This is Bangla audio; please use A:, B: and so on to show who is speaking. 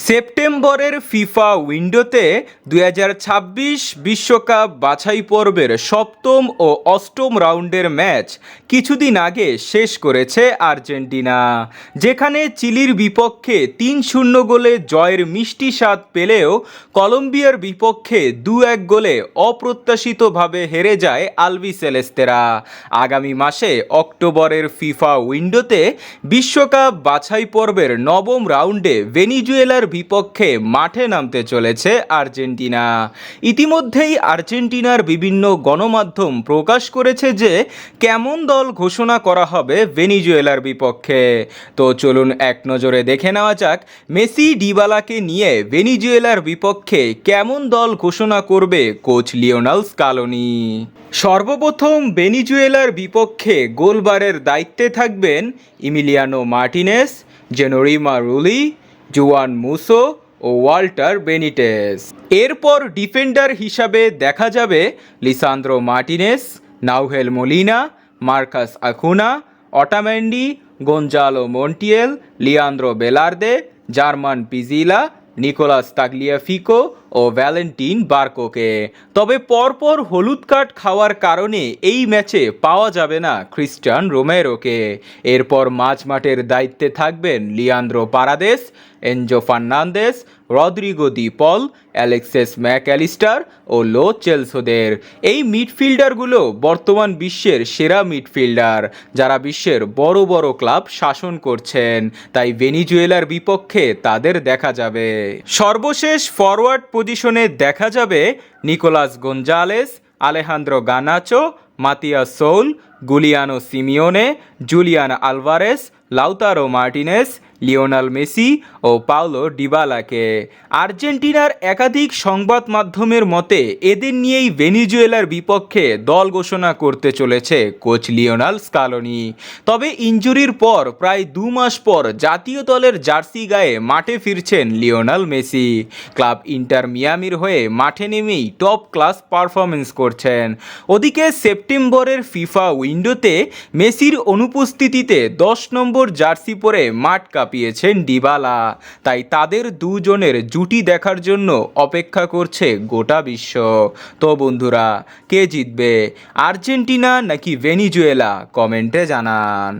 A: সেপ্টেম্বরের ফিফা উইন্ডোতে 2026 বিশ্বকাপ বাছাই পর্বের সপ্তম ও অষ্টম রাউন্ডের ম্যাচ কিছুদিন আগে শেষ করেছে আর্জেন্টিনা, যেখানে চিলির বিপক্ষে 3-0 গোলে জয়ের মিষ্টি স্বাদ পেলেও কলম্বিয়ার বিপক্ষে 2-1 গোলে অপ্রত্যাশিতভাবে হেরে যায় আলবিসেলেস্তেরা। আগামী মাসে অক্টোবরের ফিফা উইন্ডোতে বিশ্বকাপ বাছাই পর্বের নবম রাউন্ডে ভেনিজুয়েলার বিপক্ষে মাঠে নামতে চলেছে আর্জেন্টিনা। ইতিমধ্যেই আর্জেন্টিনার বিভিন্ন গণমাধ্যম প্রকাশ করেছে যে কেমন দল ঘোষণা করা হবে ভেনিজুয়েলার বিপক্ষে। তো চলুন এক নজরে দেখে নেওয়া যাক মেসি ডিবালাকে নিয়ে ভেনিজুয়েলার বিপক্ষে কেমন দল ঘোষণা করবে কোচ লিওনেল স্কালোনি। সর্বপ্রথম ভেনিজুয়েলার বিপক্ষে গোলবারের দায়িত্বে থাকবেন Emiliano Martinez, Geronimo Rulli, Juan Musso ও ওয়াল্টার বেনিটেস। এরপর ডিফেন্ডার হিসাবে দেখা যাবে Lisandro Martinez, Nahuel Molina, Marcos Acuna, Otamendi, Gonzalo Montiel, Leandro Balerdi, German Pezzella, Nicolas Tagliafico ও ভ্যালেন্টিন বার্কোকে। তবে পরপর হলুদ কার্ড খাওয়ার কারণে এই ম্যাচে পাওয়া যাবে না ক্রিস্টিয়ান রোমেরোকে। এরপর মাঝমাঠের দায়িত্বে থাকবেন Leandro Paredes, Enzo Fernandez, Rodrigo De Paul, Alexis Mac Allister ও লো চেলসোদের। এই মিডফিল্ডারগুলো বর্তমান বিশ্বের সেরা মিডফিল্ডার, যারা বিশ্বের বড় বড় ক্লাব শাসন করছেন, তাই ভেনিজুয়েলার বিপক্ষে তাদের দেখা যাবে। সর্বশেষ ফরওয়ার্ড পজিশনে দেখা যাবে Nicolas Gonzalez, Alejandro Garnacho, Matias Soule, Giuliano Simeone, Julian Alvarez, Lautaro Martinez, Lionel Messi ও পাওলো ডিবালাকে। আর্জেন্টিনার একাধিক সংবাদ মাধ্যমের মতে এদের নিয়েই ভেনিজুয়েলার বিপক্ষে দল ঘোষণা করতে চলেছে কোচ লিওনেল স্কালোনি। তবে ইনজুরির পর প্রায় 2 মাস পর জাতীয় দলের জার্সি গায়ে মাঠে ফিরছেন লিওনেল মেসি। ক্লাব ইন্টার মিয়ামির হয়ে মাঠে নেমেই টপ ক্লাস পারফরমেন্স করছেন। ওদিকে সেপ্টেম্বরের ফিফা উইন্ডোতে মেসির অনুপস্থিতিতে 10 নম্বর জার্সি পরে মাঠ কাঁপিয়েছেন ডিবালা। তাই তাদের দুজনের জুটি দেখার জন্য অপেক্ষা করছে গোটা বিশ্ব। তো বন্ধুরা, কে জিতবে, আর্জেন্টিনা নাকি ভেনিজুয়েলা? কমেন্টে জানান।